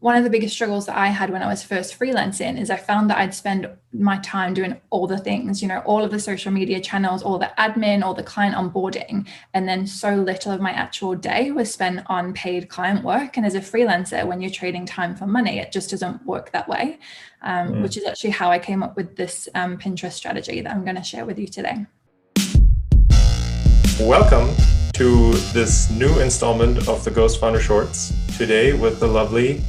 One of the biggest struggles that I had when I was first freelancing is I found that I'd spend my time doing all the things, all of the social media channels, all the admin, all the client onboarding, and then so little of my actual day was spent on paid client work. And as a freelancer, when you're trading time for money, it just doesn't work that way, which is actually how I came up with this Pinterest strategy that I'm going to share with you today. Welcome to this new installment of the Ghost Founder Shorts. Today with the lovely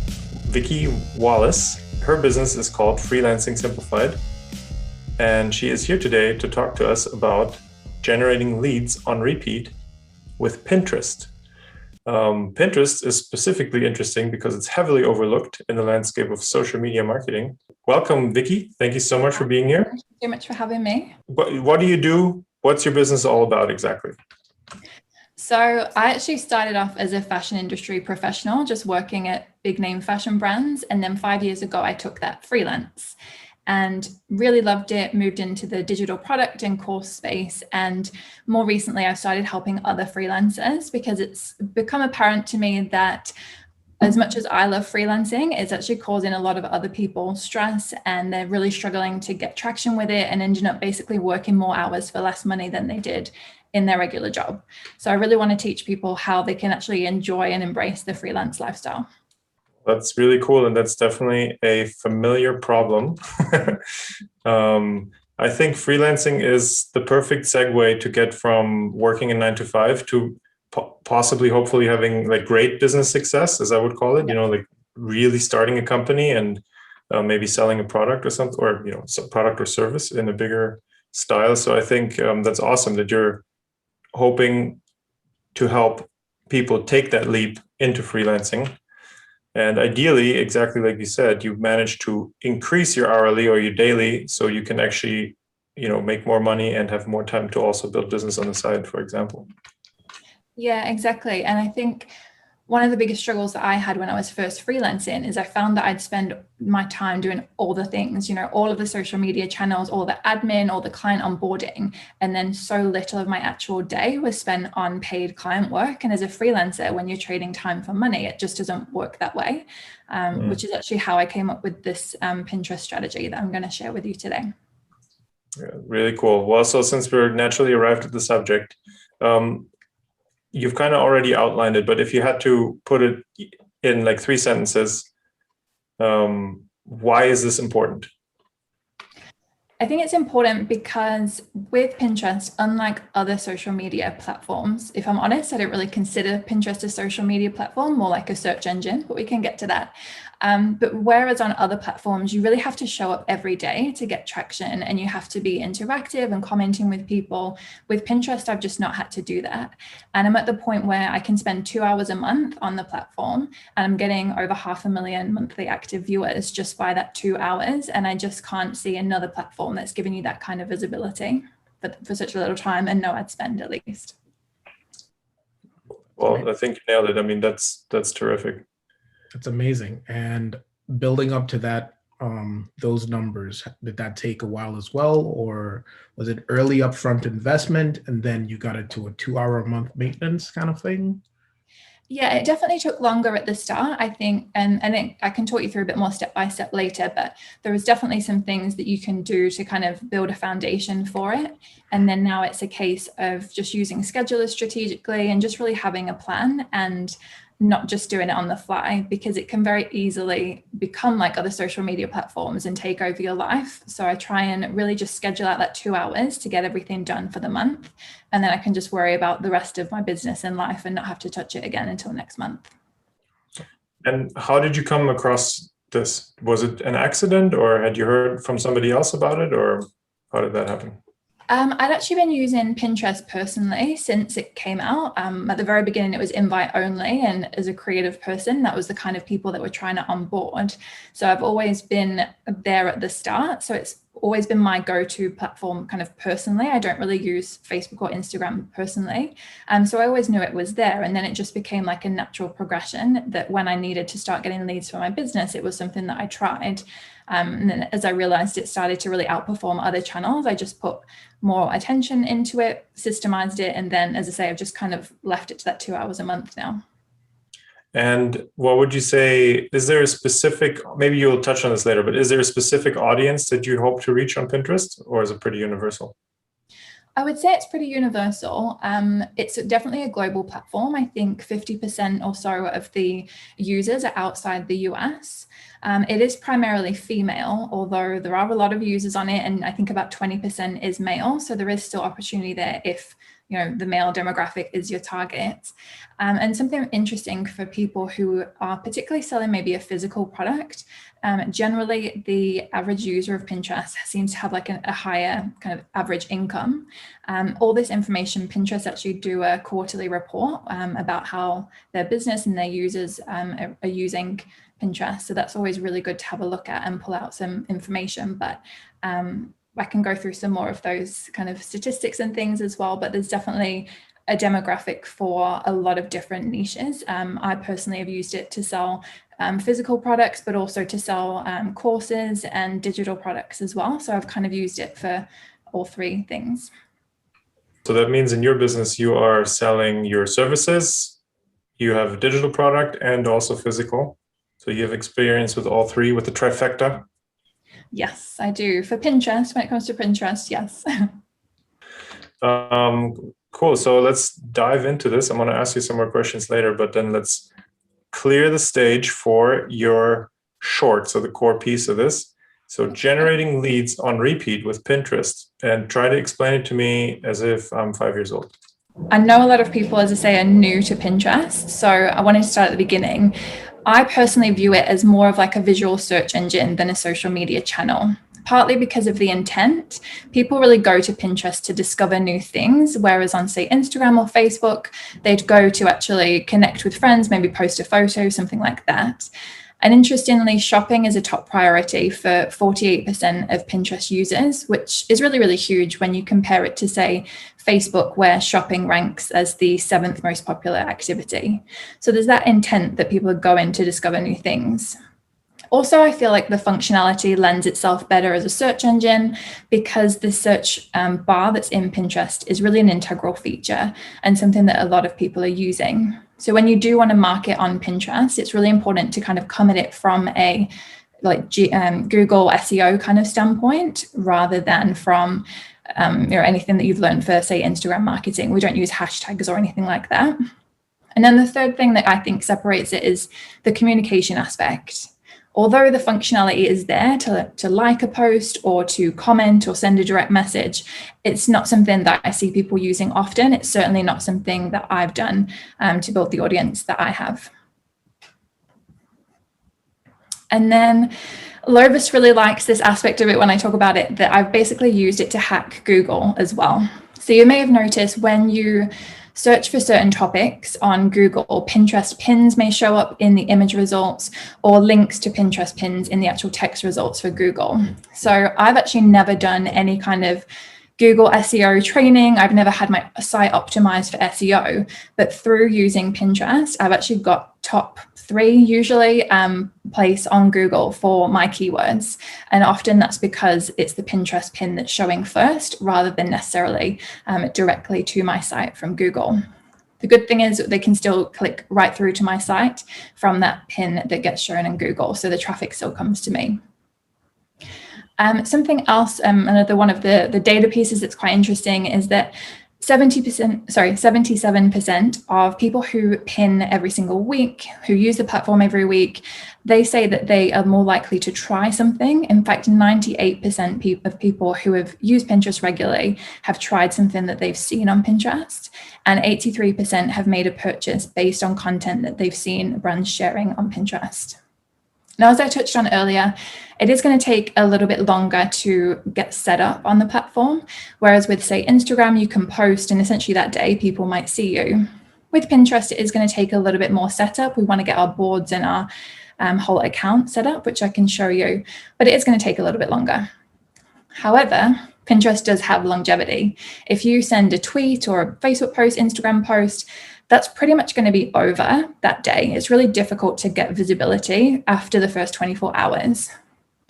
Vicki Wallis. Her business is called Freelancing Simplified, and she is here today to talk to us about generating leads on repeat with Pinterest. Pinterest is specifically interesting because it's heavily overlooked in the landscape of social media marketing. Welcome, Vicki. Thank you so much for being here. Thank you so much for having me. What do you do? What's your business all about exactly? So I actually started off as a fashion industry professional, just working at big name fashion brands. And then 5 years ago, I took that freelance and really loved it, moved into the digital product and course space. And more recently, I've started helping other freelancers because it's become apparent to me that as much as I love freelancing, it's actually causing a lot of other people stress, and they're really struggling to get traction with it and ending up basically working more hours for less money than they did in their regular job. So I really want to teach people how they can actually enjoy and embrace the freelance lifestyle. That's really cool. And that's definitely a familiar problem. I think freelancing is the perfect segue to get from working a 9 to 5 to possibly, hopefully having like great business success, as I would call it, like really starting a company and maybe selling a product or something, or, some product or service in a bigger style. So I think that's awesome that you're hoping to help people take that leap into freelancing. And ideally, exactly like you said, you've managed to increase your hourly or your daily so you can actually, make more money and have more time to also build business on the side, for example. Yeah, exactly. And I think one of the biggest struggles that I had when I was first freelancing is I found that I'd spend my time doing all the things, all of the social media channels, all the admin, all the client onboarding, and then so little of my actual day was spent on paid client work. And as a freelancer, when you're trading time for money, it just doesn't work that way, which is actually how I came up with this Pinterest strategy that I'm going to share with you today. Yeah, really cool. Well, so since we're naturally arrived at the subject, you've kind of already outlined it, but if you had to put it in like 3 sentences, why is this important? I think it's important because with Pinterest, unlike other social media platforms, if I'm honest, I don't really consider Pinterest a social media platform, more like a search engine, but we can get to that. But whereas on other platforms, you really have to show up every day to get traction, and you have to be interactive and commenting with people. With Pinterest, I've just not had to do that. And I'm at the point where I can spend 2 hours a month on the platform, and I'm getting over 500,000 monthly active viewers just by that 2 hours. And I just can't see another platform that's giving you that kind of visibility for such a little time and no ad spend, at least. Well, I think you nailed it. I mean, that's terrific. That's amazing. And building up to that, those numbers, did that take a while as well? Or was it early upfront investment and then you got it to a 2 hour a month maintenance kind of thing? Yeah, it definitely took longer at the start, I think. And I think I can talk you through a bit more step by step later, but there was definitely some things that you can do to kind of build a foundation for it. And then now it's a case of just using schedulers strategically and just really having a plan and not just doing it on the fly, because it can very easily become like other social media platforms and take over your life. So I try and really just schedule out that 2 hours to get everything done for the month. And then I can just worry about the rest of my business and life and not have to touch it again until next month. And how did you come across this? Was it an accident, or had you heard from somebody else about it, or how did that happen? I'd actually been using Pinterest personally since it came out. At the very beginning, it was invite only. And as a creative person, that was the kind of people that were trying to onboard. So I've always been there at the start. So it's always been my go-to platform kind of personally. I don't really use Facebook or Instagram personally. So I always knew it was there. And then it just became like a natural progression that when I needed to start getting leads for my business, it was something that I tried. And then as I realized it started to really outperform other channels, I just put more attention into it, systemized it. And then, as I say, I've just kind of left it to that 2 hours a month now. And what would you say, is there a specific, maybe you'll touch on this later, but is there a specific audience that you hope to reach on Pinterest, or is it pretty universal? I would say it's pretty universal. It's definitely a global platform. I think 50% or so of the users are outside the US. It is primarily female, although there are a lot of users on it, and I think about 20% is male. So there is still opportunity there if the male demographic is your target. And something interesting for people who are particularly selling maybe a physical product, generally the average user of Pinterest seems to have like a higher kind of average income. All this information, Pinterest actually do a quarterly report about how their business and their users are using Pinterest. So that's always really good to have a look at and pull out some information. But I can go through some more of those kind of statistics and things as well, but there's definitely a demographic for a lot of different niches. I personally have used it to sell physical products, but also to sell courses and digital products as well. So I've kind of used it for all three things. So that means in your business, you are selling your services, you have a digital product and also physical. So you have experience with all three, with the trifecta? Yes, I do. For Pinterest, when it comes to Pinterest, yes. Cool. So let's dive into this. I'm going to ask you some more questions later, but then let's clear the stage for your short. So the core piece of this. So generating leads on repeat with Pinterest, and try to explain it to me as if I'm 5 years old. I know a lot of people, as I say, are new to Pinterest. So I wanted to start at the beginning. I personally view it as more of like a visual search engine than a social media channel, partly because of the intent. People really go to Pinterest to discover new things, whereas on, say, Instagram or Facebook, they'd go to actually connect with friends, maybe post a photo, something like that. And interestingly, shopping is a top priority for 48% of Pinterest users, which is really, really huge when you compare it to, say, Facebook, where shopping ranks as the 7th most popular activity. So there's that intent that people are going to discover new things. Also, I feel like the functionality lends itself better as a search engine because the search bar that's in Pinterest is really an integral feature and something that a lot of people are using. So when you do want to market on Pinterest, it's really important to kind of come at it from a Google SEO kind of standpoint rather than from anything that you've learned for, say, Instagram marketing. We don't use hashtags or anything like that. And then the third thing that I think separates it is the communication aspect. Although the functionality is there to like a post or to comment or send a direct message, it's not something that I see people using often. It's certainly not something that I've done to build the audience that I have. And then Lovis really likes this aspect of it when I talk about it, that I've basically used it to hack Google as well. So you may have noticed when you search for certain topics on Google, Pinterest pins may show up in the image results or links to Pinterest pins in the actual text results for Google. So I've actually never done any kind of Google SEO training. I've never had my site optimized for SEO, but through using Pinterest, I've actually got top 3 usually place on Google for my keywords. And often that's because it's the Pinterest pin that's showing first rather than necessarily directly to my site from Google. The good thing is they can still click right through to my site from that pin that gets shown in Google. So the traffic still comes to me. Something else, another one of the data pieces that's quite interesting is that 77% of people who pin every single week, who use the platform every week, they say that they are more likely to try something. In fact, 98% of people who have used Pinterest regularly have tried something that they've seen on Pinterest, and 83% have made a purchase based on content that they've seen brands sharing on Pinterest. Now, as I touched on earlier, it is going to take a little bit longer to get set up on the platform, whereas with, say, Instagram, you can post and essentially that day people might see you. With Pinterest, it is going to take a little bit more setup. We want to get our boards and our whole account set up, which I can show you, but it is going to take a little bit longer. However, Pinterest does have longevity. If you send a tweet or a Facebook post, Instagram post, that's pretty much going to be over that day. It's really difficult to get visibility after the first 24 hours.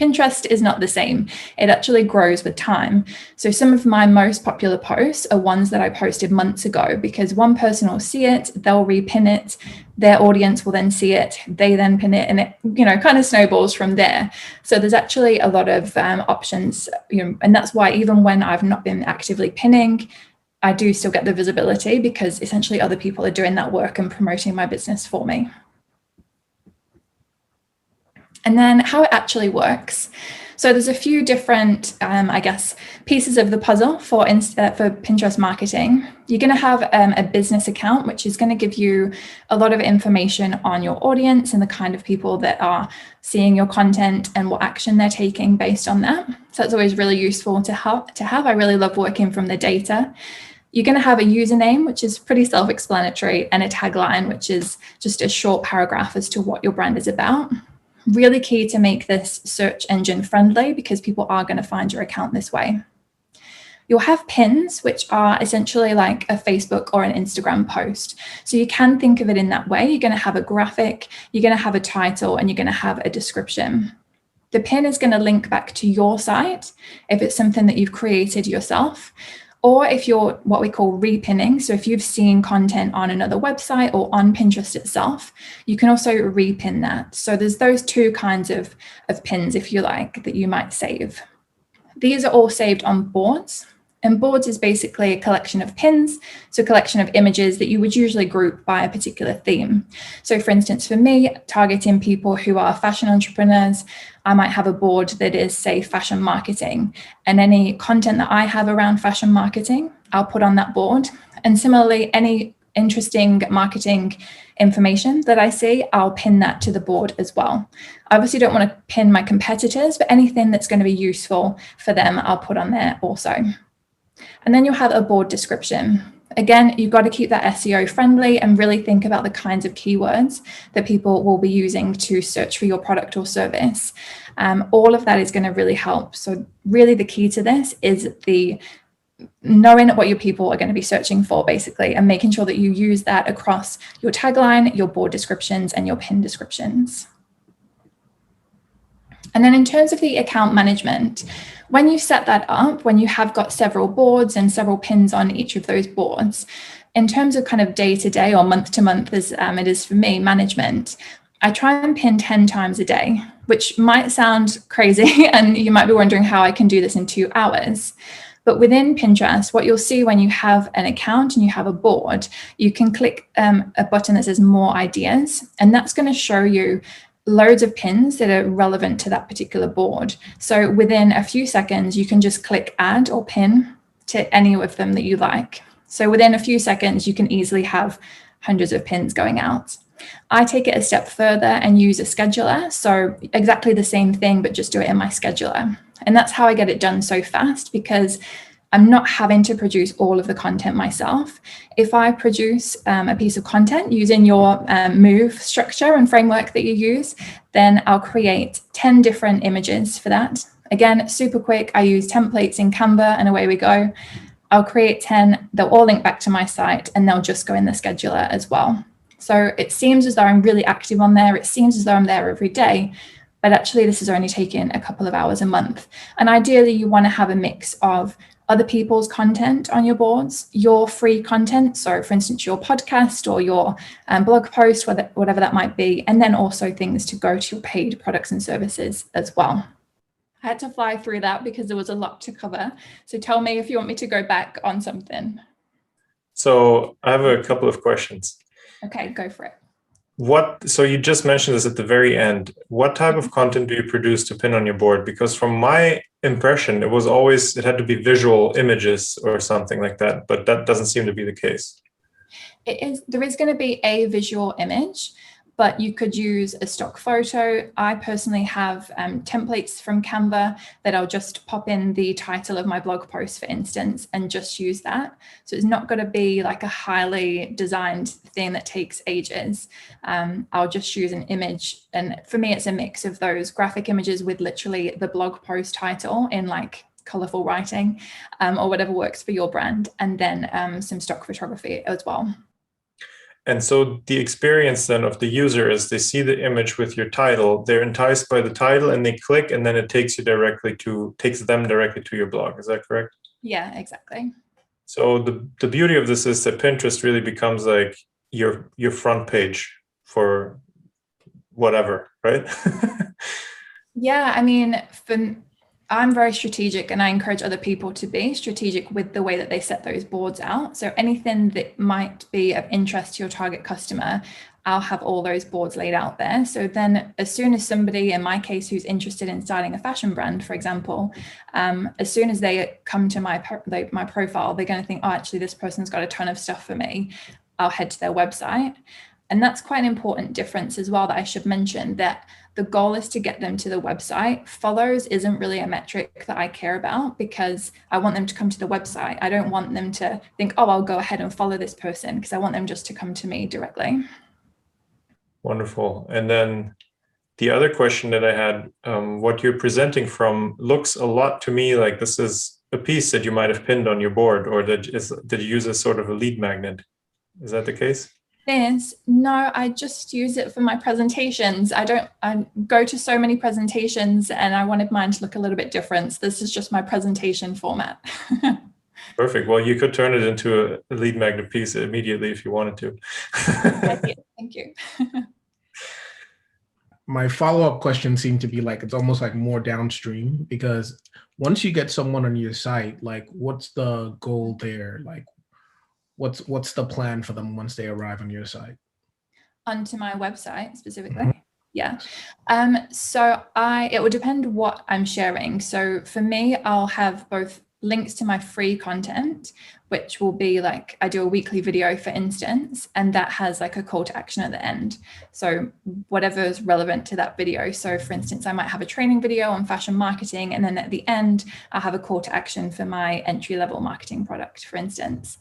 Pinterest is not the same. It actually grows with time. So some of my most popular posts are ones that I posted months ago, because one person will see it, they'll repin it, their audience will then see it, they then pin it, and it, you know, kind of snowballs from there. So there's actually a lot of options, you know, and that's why even when I've not been actively pinning, I do still get the visibility, because essentially other people are doing that work and promoting my business for me. And then how it actually works. So there's a few different, I guess, pieces of the puzzle for Pinterest marketing. You're going to have a business account, which is going to give you a lot of information on your audience and the kind of people that are seeing your content and what action they're taking based on that. So that's always really useful to have. I really love working from the data. You're going to have a username, which is pretty self-explanatory, and a tagline, which is just a short paragraph as to what your brand is about. Really key to make this search engine friendly, because people are going to find your account this way. You'll have pins, which are essentially like a Facebook or an Instagram post. So you can think of it in that way. You're going to have a graphic, you're going to have a title, and you're going to have a description. The pin is going to link back to your site if it's something that you've created yourself, or if you're what we call repinning. So if you've seen content on another website or on Pinterest itself, you can also repin that. So there's those two kinds of pins, if you like, that you might save. These are all saved on boards. And boards is basically a collection of pins, so a collection of images that you would usually group by a particular theme. So for instance, for me, targeting people who are fashion entrepreneurs, I might have a board that is, say, fashion marketing, and any content that I have around fashion marketing, I'll put on that board. And similarly, any interesting marketing information that I see, I'll pin that to the board as well. I obviously don't want to pin my competitors, but anything that's going to be useful for them, I'll put on there also. And then you'll have a board description. Again, you've got to keep that SEO friendly and really think about the kinds of keywords that people will be using to search for your product or service. All of that is going to really help. So really the key to this is knowing what your people are going to be searching for, basically, and making sure that you use that across your tagline, your board descriptions, and your pin descriptions. And then in terms of the account management, when you set that up, when you have got several boards and several pins on each of those boards, in terms of kind of day to day or month to month, as it is for me, management, I try and pin 10 times a day, which might sound crazy. And you might be wondering how I can do this in 2 hours. But within Pinterest, what you'll see when you have an account and you have a board, you can click a button that says more ideas, and that's going to show you loads of pins that are relevant to that particular board. So within a few seconds, you can just click add or pin to any of them that you like. So within a few seconds, you can easily have hundreds of pins going out. I take it a step further and use a scheduler. So exactly the same thing, but just do it in my scheduler. And that's how I get it done so fast, because I'm not having to produce all of the content myself. If I produce a piece of content using your move structure and framework that you use, then I'll create 10 different images for that. Again, super quick. I use templates in Canva and away we go. I'll create 10. They'll all link back to my site and they'll just go in the scheduler as well. So it seems as though I'm really active on there. It seems as though I'm there every day, but actually this is only taking a couple of hours a month. And ideally you want to have a mix of other people's content on your boards, your free content, so for instance your podcast or your blog post, whatever that might be, and then also things to go to your paid products and services as well. I had to fly through that because there was a lot to cover. So tell me if you want me to go back on something. So I have a couple of questions. Okay, go for it. So you just mentioned this at the very end. What type of content do you produce to pin on your board? Because from my impression, it had to be visual images or something like that, but that doesn't seem to be the case. There is going to be a visual image, but you could use a stock photo. I personally have templates from Canva that I'll just pop in the title of my blog post, for instance, and just use that. So it's not going to be like a highly designed thing that takes ages. I'll just use an image. And for me, it's a mix of those graphic images with literally the blog post title in like colorful writing or whatever works for your brand. And then some stock photography as well. And so the experience then of the user is they see the image with your title, they're enticed by the title and they click, and then it takes them directly to your blog. Is that correct? Yeah, exactly. So the beauty of this is that Pinterest really becomes like your front page for whatever, right? Yeah, I mean, I'm very strategic, and I encourage other people to be strategic with the way that they set those boards out. So anything that might be of interest to your target customer, I'll have all those boards laid out there. So then as soon as somebody, in my case, who's interested in starting a fashion brand, for example, as soon as they come to my profile, they're going to think, oh, actually, this person's got a ton of stuff for me. I'll head to their website. And that's quite an important difference as well that I should mention, that the goal is to get them to the website. Follows isn't really a metric that I care about, because I want them to come to the website. I don't want them to think, oh, I'll go ahead and follow this person, because I want them just to come to me directly. Wonderful. And then the other question that I had, what you're presenting from looks a lot to me like this is a piece that you might have pinned on your board, or did you use as sort of a lead magnet? Is that the case? No, I just use it for my presentations. I go to so many presentations, and I wanted mine to look a little bit different. This is just my presentation format. Perfect. Well, you could turn it into a lead magnet piece immediately if you wanted to. Thank you. My follow-up question seemed to be like, it's almost like more downstream, because once you get someone on your site, like what's the goal there? Like what's the plan for them once they arrive on your site? Onto my website specifically? Yeah. So it will depend what I'm sharing. So for me, I'll have both links to my free content, which will be like, I do a weekly video, for instance, and that has like a call to action at the end. So whatever is relevant to that video. So for instance, I might have a training video on fashion marketing, and then at the end, I'll have a call to action for my entry-level marketing product, for instance.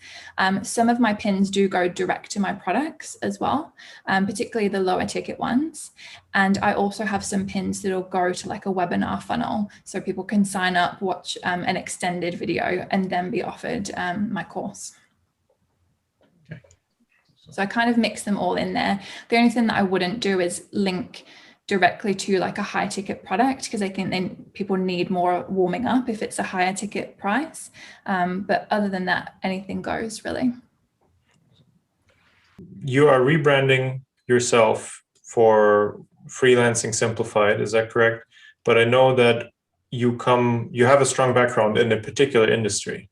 Some of my pins do go direct to my products as well, particularly the lower ticket ones. And I also have some pins that'll go to like a webinar funnel, so people can sign up, watch an extended video, and then be offered my course. Okay. So I kind of mix them all in there. The only thing that I wouldn't do is link directly to like a high ticket product, because I think then people need more warming up if it's a higher ticket price. But other than that, anything goes really. You are rebranding yourself for Freelancing Simplified, is that correct? But I know that you have a strong background in a particular industry.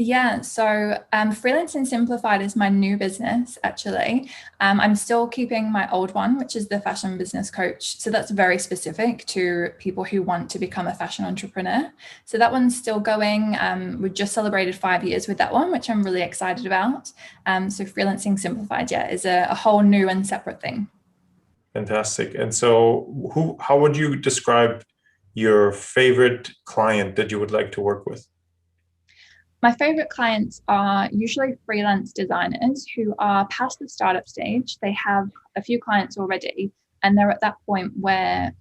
Yeah, so Freelancing Simplified is my new business, actually. I'm still keeping my old one, which is the Fashion Business Coach. So that's very specific to people who want to become a fashion entrepreneur. So that one's still going. We've just celebrated 5 years with that one, which I'm really excited about. So Freelancing Simplified, yeah, is a whole new and separate thing. Fantastic. And so how would you describe your favorite client that you would like to work with? My favorite clients are usually freelance designers who are past the startup stage. They have a few clients already, and they're at that point where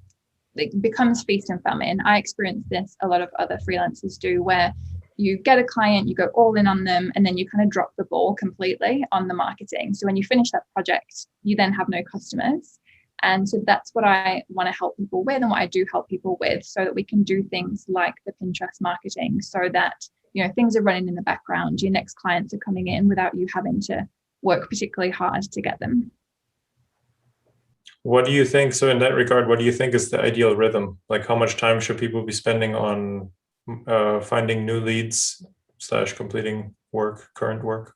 it becomes feast and famine. I experience this, a lot of other freelancers do, where you get a client, you go all in on them, and then you kind of drop the ball completely on the marketing. So when you finish that project, you then have no customers. And so that's what I want to help people with, and what I do help people with, so that we can do things like the Pinterest marketing, so that things are running in the background. Your next clients are coming in without you having to work particularly hard to get them. What do you think? So in that regard, what do you think is the ideal rhythm? Like, how much time should people be spending on finding new leads / completing current work?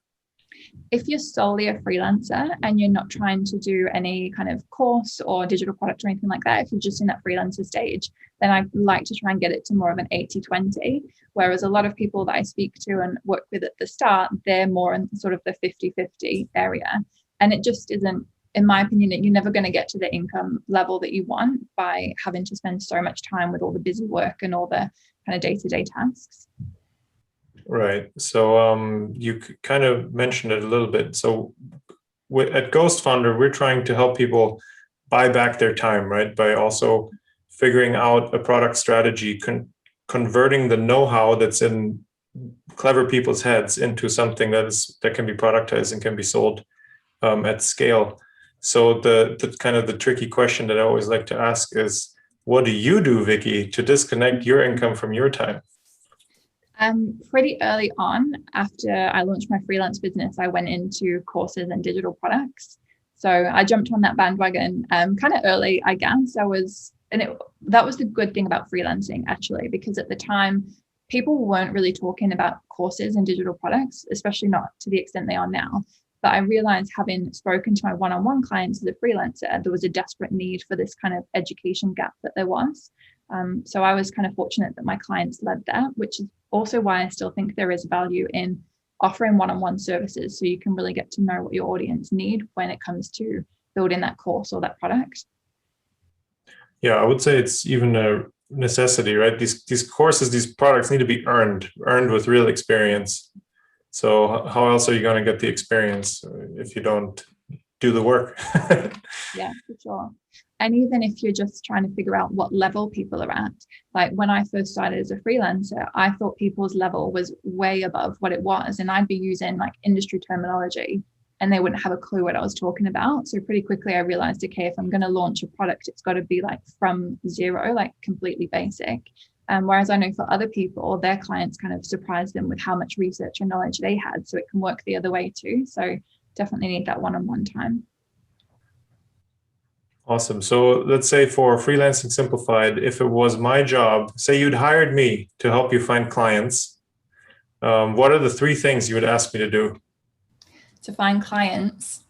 If you're solely a freelancer and you're not trying to do any kind of course or digital product or anything like that, if you're just in that freelancer stage, then I like to try and get it to more of an 80-20. Whereas a lot of people that I speak to and work with at the start, they're more in sort of the 50-50 area. And it just isn't, in my opinion, that you're never going to get to the income level that you want by having to spend so much time with all the busy work and all the kind of day-to-day tasks. Right. So you kind of mentioned it a little bit. So at Ghost Founder, we're trying to help people buy back their time, right? By also figuring out a product strategy, converting the know-how that's in clever people's heads into something that can be productized and can be sold at scale. So the kind of the tricky question that I always like to ask is, what do you do, Vicki, to disconnect your income from your time? Pretty early on, after I launched my freelance business, I went into courses and digital products. So I jumped on that bandwagon kind of early, I guess. That was the good thing about freelancing, actually, because at the time, people weren't really talking about courses and digital products, especially not to the extent they are now. But I realized, having spoken to my one-on-one clients as a freelancer, there was a desperate need for this kind of education gap that there was. So I was kind of fortunate that my clients led that, which is also why I still think there is value in offering one-on-one services, so you can really get to know what your audience need when it comes to building that course or that product. Yeah, I would say it's even a necessity, right? These courses, these products need to be earned with real experience. So how else are you going to get the experience if you don't do the work? Yeah, for sure. And even if you're just trying to figure out what level people are at, like when I first started as a freelancer, I thought people's level was way above what it was. And I'd be using like industry terminology and they wouldn't have a clue what I was talking about. So pretty quickly I realized, okay, if I'm going to launch a product, it's got to be like from zero, like completely basic. Whereas I know for other people, their clients kind of surprised them with how much research and knowledge they had. So it can work the other way too. So definitely need that one-on-one time. Awesome. So let's say for Freelancing Simplified, if it was my job, say you'd hired me to help you find clients, what are the 3 things you would ask me to do? To find clients?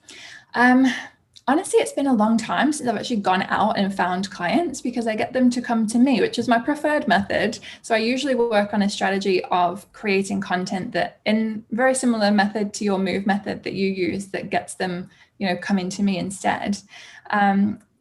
Honestly, it's been a long time since I've actually gone out and found clients, because I get them to come to me, which is my preferred method. So I usually work on a strategy of creating content that, in very similar method to your move method that you use, that gets them, coming to me instead.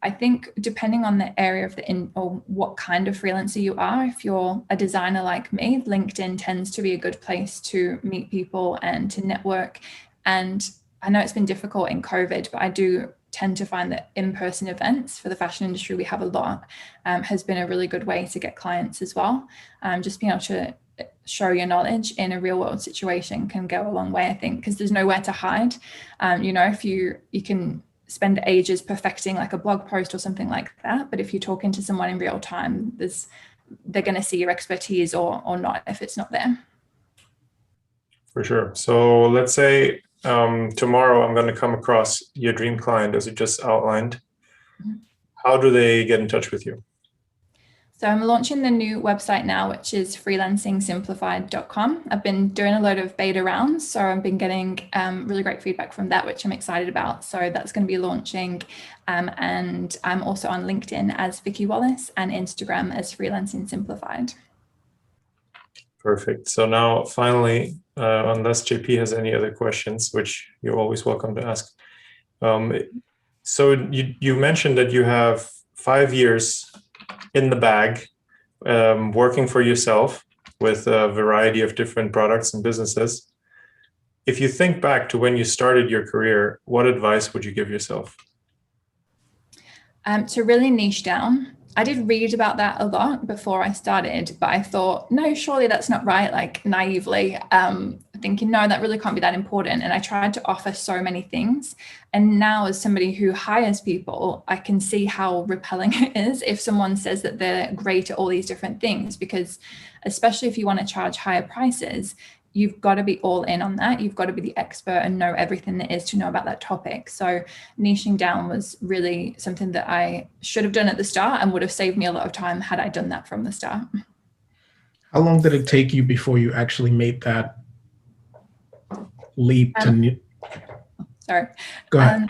I think depending on the area of or what kind of freelancer you are, if you're a designer like me, LinkedIn tends to be a good place to meet people and to network. And I know it's been difficult in COVID, but I do tend to find that in-person events for the fashion industry, we have a lot, has been a really good way to get clients as well. Just being able to show your knowledge in a real world situation can go a long way, I think, because there's nowhere to hide. If you can spend ages perfecting like a blog post or something like that, but if you're talking to someone in real time, they're going to see your expertise or not if it's not there. For sure. So let's say tomorrow I'm going to come across your dream client, as you just outlined. Mm-hmm. How do they get in touch with you? So I'm launching the new website now, which is freelancingsimplified.com. I've been doing a load of beta rounds, so I've been getting really great feedback from that, which I'm excited about. So that's going to be launching. And I'm also on LinkedIn as Vicki Wallis and Instagram as Freelancing Simplified. Perfect. So now finally, unless JP has any other questions, which you're always welcome to ask. So you mentioned that you have 5 years in the bag, working for yourself with a variety of different products and businesses. If you think back to when you started your career, what advice would you give yourself? To really niche down. I did read about that a lot before I started, but I thought, no, surely that's not right, like naively, thinking, no, that really can't be that important. And I tried to offer so many things. And now as somebody who hires people, I can see how repelling it is if someone says that they're great at all these different things, because especially if you want to charge higher prices, you've got to be all in on that. You've got to be the expert and know everything there is to know about that topic. So niching down was really something that I should have done at the start and would have saved me a lot of time had I done that from the start. How long did it take you before you actually made that leap to Sorry. Go ahead.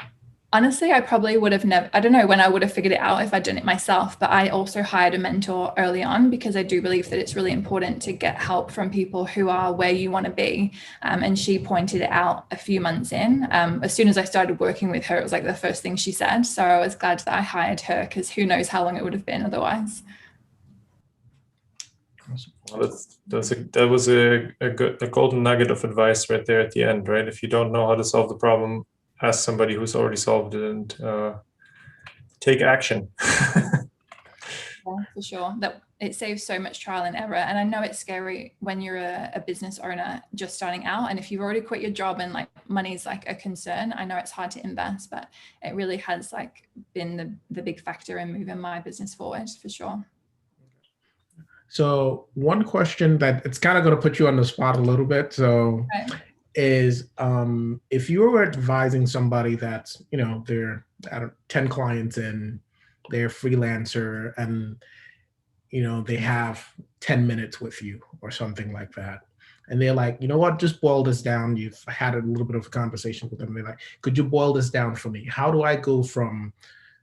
Honestly, I probably would have never, I don't know when I would have figured it out if I'd done it myself, but I also hired a mentor early on because I do believe that it's really important to get help from people who are where you want to be. And she pointed it out a few months in. As soon as I started working with her, it was like the first thing she said. So I was glad that I hired her, because who knows how long it would have been otherwise. Well, that was a golden nugget of advice right there at the end, right? If you don't know how to solve the problem, ask somebody who's already solved it and take action. Yeah. for sure. That it saves so much trial and error. And I know it's scary when you're a business owner just starting out. And if you've already quit your job and like money's like a concern, I know it's hard to invest, but it really has like been the big factor in moving my business forward for sure. So one question that it's kind of going to put you on the spot a little bit. So is if you were advising somebody that's, you know, they're 10 clients in, they're a freelancer and, you know, they have 10 minutes with you or something like that. And they're like, you know what, just boil this down. You've had a little bit of a conversation with them. They're like, could you boil this down for me? How do I go from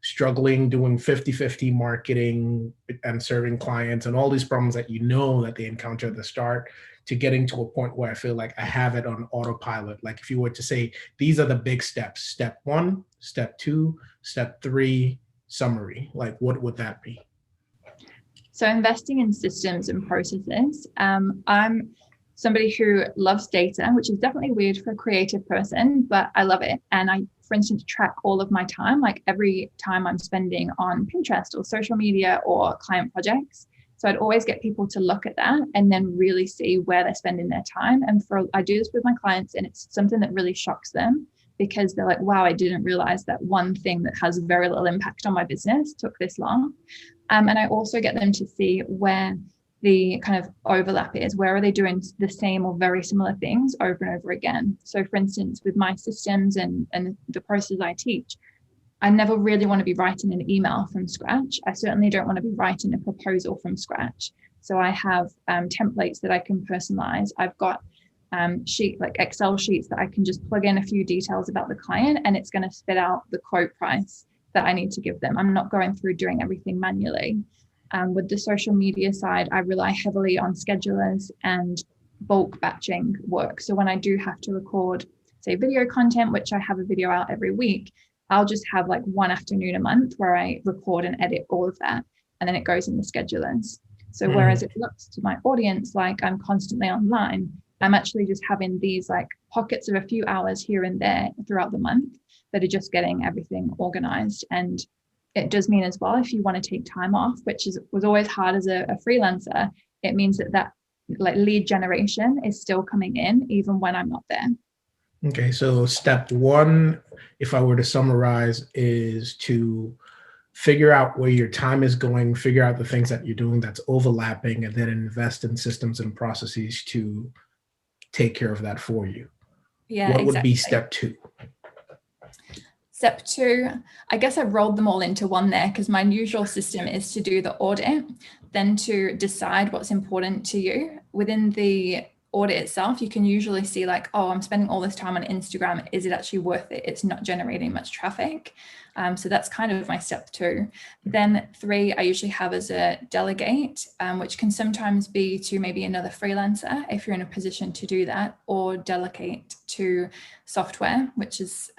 struggling doing 50-50 marketing and serving clients and all these problems that you know that they encounter at the start to getting to a point where I feel like I have it on autopilot? Like if you were to say, these are the big steps, step 1, step 2, step 3, summary, like what would that be? So investing in systems and processes. I'm somebody who loves data, which is definitely weird for a creative person, but I love it. And I, for instance, track all of my time, like every time I'm spending on Pinterest or social media or client projects. So I'd always get people to look at that and then really see where they're spending their time. And I do this with my clients, and it's something that really shocks them because they're like, wow, I didn't realize that one thing that has very little impact on my business took this long. And I also get them to see where the kind of overlap is. Where are they doing the same or very similar things over and over again? So for instance, with my systems and the process I teach, I never really want to be writing an email from scratch. I certainly don't want to be writing a proposal from scratch. So I have templates that I can personalize. I've got like Excel sheets that I can just plug in a few details about the client, and it's going to spit out the quote price that I need to give them. I'm not going through doing everything manually. With the social media side, I rely heavily on schedulers and bulk batching work. So when I do have to record, say, video content, which I have a video out every week, I'll just have like one afternoon a month where I record and edit all of that, and then it goes in the schedulers. So whereas it looks to my audience like I'm constantly online, I'm actually just having these like pockets of a few hours here and there throughout the month that are just getting everything organized. And it does mean as well, if you want to take time off, which was always hard as a freelancer, it means that like lead generation is still coming in even when I'm not there. Okay, so step 1, if I were to summarize, is to figure out where your time is going, figure out the things that you're doing that's overlapping, and then invest in systems and processes to take care of that for you. Yeah, what would be step 2? Step 2, I guess I rolled them all into one there because my usual system is to do the audit, then to decide what's important to you. Within the audit itself, you can usually see like, oh, I'm spending all this time on Instagram. Is it actually worth it? It's not generating much traffic. So that's kind of my step 2. Then 3, I usually have as a delegate, which can sometimes be to maybe another freelancer if you're in a position to do that, or delegate to software, which is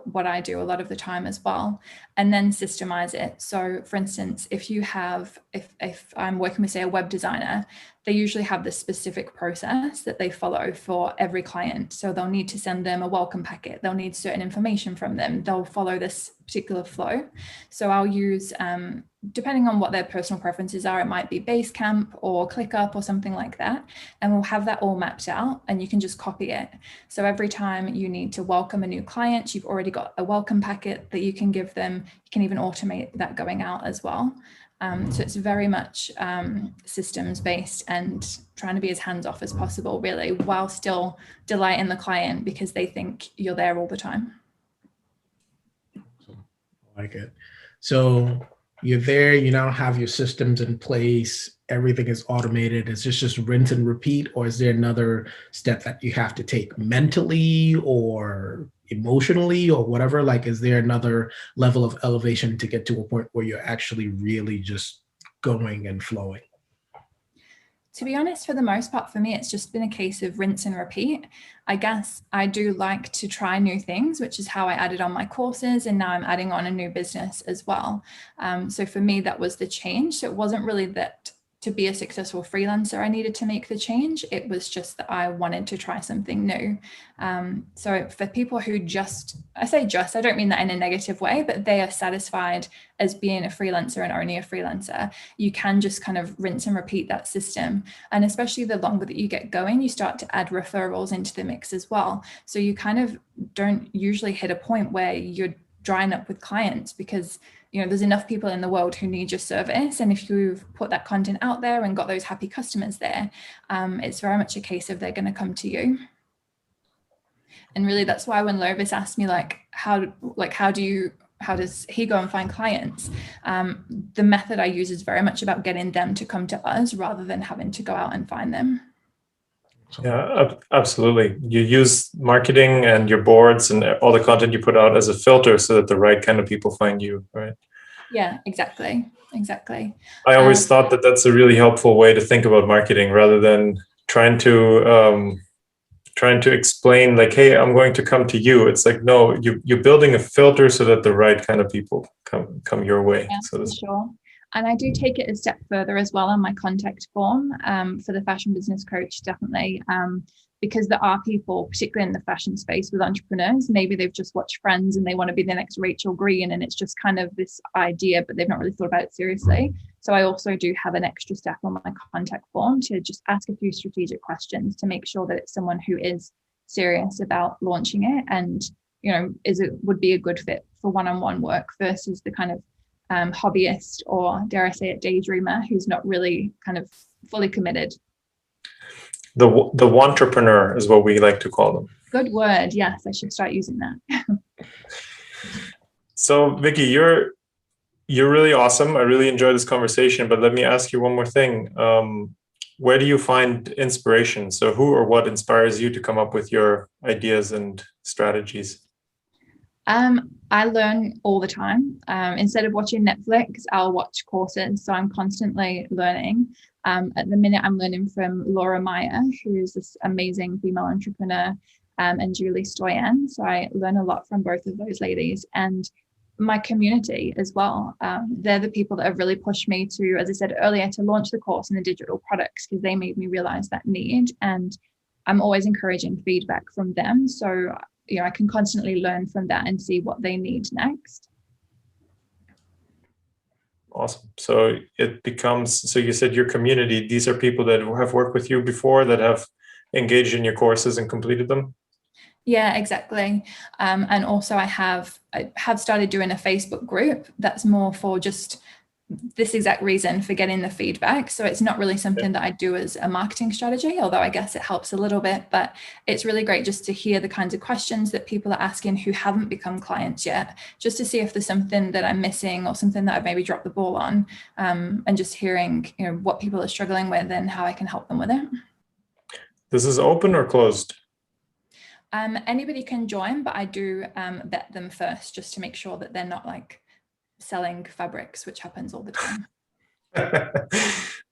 what I do a lot of the time as well, and then systemize it. So for instance, if I'm working with, say, a web designer, they usually have this specific process that they follow for every client. So they'll need to send them a welcome packet. They'll need certain information from them. They'll follow this particular flow. So I'll use, depending on what their personal preferences are, it might be Basecamp or ClickUp or something like that. And we'll have that all mapped out and you can just copy it. So every time you need to welcome a new client, you've already got a welcome packet that you can give them. You can even automate that going out as well. So it's very much systems based and trying to be as hands off as possible, really, while still delighting the client because they think you're there all the time. I like it. So you're there, you now have your systems in place, everything is automated. Is this just rinse and repeat, or is there another step that you have to take mentally or emotionally or whatever? Like, is there another level of elevation to get to a point where you're actually really just going and flowing? To be honest, for the most part, for me, it's just been a case of rinse and repeat. I guess I do like to try new things, which is how I added on my courses. And now I'm adding on a new business as well. So for me, that was the change. So it wasn't really that to be a successful freelancer, I needed to make the change. It was just that I wanted to try something new. So for people who I don't mean that in a negative way, but they are satisfied as being a freelancer and only a freelancer, you can just kind of rinse and repeat that system. And especially the longer that you get going, you start to add referrals into the mix as well. So you kind of don't usually hit a point where you're drying up with clients, because there's enough people in the world who need your service. And if you've put that content out there and got those happy customers there, it's very much a case of they're going to come to you. And really, that's why when Lovis asked me, how does he go and find clients? The method I use is very much about getting them to come to us rather than having to go out and find them. Yeah, absolutely. You use marketing and your boards and all the content you put out as a filter so that the right kind of people find you, right? Yeah, exactly. I always thought that that's a really helpful way to think about marketing, rather than trying to explain hey, I'm going to come to you. It's no, you're building a filter so that the right kind of people come your way. Yeah, for sure. And I do take it a step further as well on my contact form for the fashion business coach, definitely, because there are people, particularly in the fashion space with entrepreneurs, maybe they've just watched Friends and they want to be the next Rachel Green, and it's just kind of this idea, but they've not really thought about it seriously. So I also do have an extra step on my contact form to just ask a few strategic questions to make sure that it's someone who is serious about launching it and, would be a good fit for one-on-one work versus the kind of hobbyist, or dare I say it, daydreamer, who's not really kind of fully committed. The wantrepreneur is what we like to call them. Good word. Yes, I should start using that. So Vicki, you're really awesome. I really enjoyed this conversation, but let me ask you one more thing. Where do you find inspiration? So who or what inspires you to come up with your ideas and strategies? I learn all the time. Instead of watching Netflix, I'll watch courses. So I'm constantly learning. At the minute, I'm learning from Laura Meyer, who is this amazing female entrepreneur, and Julie Stoyan. So I learn a lot from both of those ladies, and my community as well. They're the people that have really pushed me to, as I said earlier, to launch the course and the digital products, because they made me realize that need. And I'm always encouraging feedback from them. So I can constantly learn from that and see what they need next. Awesome. So you said your community, these are people that have worked with you before, that have engaged in your courses and completed them? Yeah, exactly. And also I have started doing a Facebook group that's more for just this exact reason, for getting the feedback. So it's not really something that I do as a marketing strategy, although I guess it helps a little bit, but it's really great just to hear the kinds of questions that people are asking who haven't become clients yet, just to see if there's something that I'm missing or something that I've maybe dropped the ball on, and just hearing, what people are struggling with and how I can help them with it. This is open or closed? Anybody can join, but I do vet them first just to make sure that they're not selling fabrics, which happens all the time.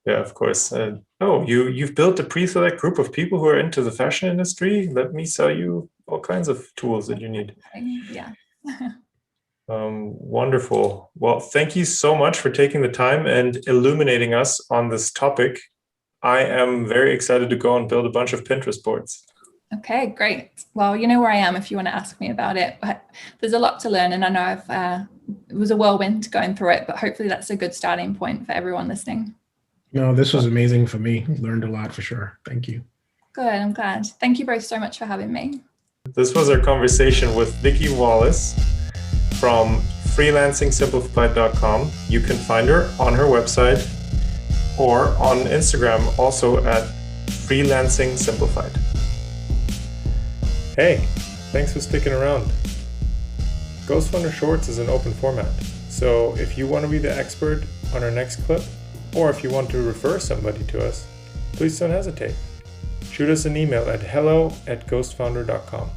Yeah, of course. You've built a pre-select group of people who are into the fashion industry. Let me sell you all kinds of tools that you need. Yeah. Wonderful. Well, thank you so much for taking the time and illuminating us on this topic. I am very excited to go and build a bunch of Pinterest boards. Okay, great. Well, you know where I am if you want to ask me about it, but there's a lot to learn, and I know it was a whirlwind going through it, but hopefully that's a good starting point for everyone listening. No, this was amazing for me. Learned a lot for sure. Thank you. Good, I'm glad. Thank you both so much for having me. This was our conversation with Vicki Wallis from freelancingsimplified.com. You can find her on her website or on Instagram, also at Freelancing Simplified. Hey, thanks for sticking around. Ghost Founder Shorts is an open format, so if you want to be the expert on our next clip, or if you want to refer somebody to us, please don't hesitate. Shoot us an email at hello@ghostfounder.com.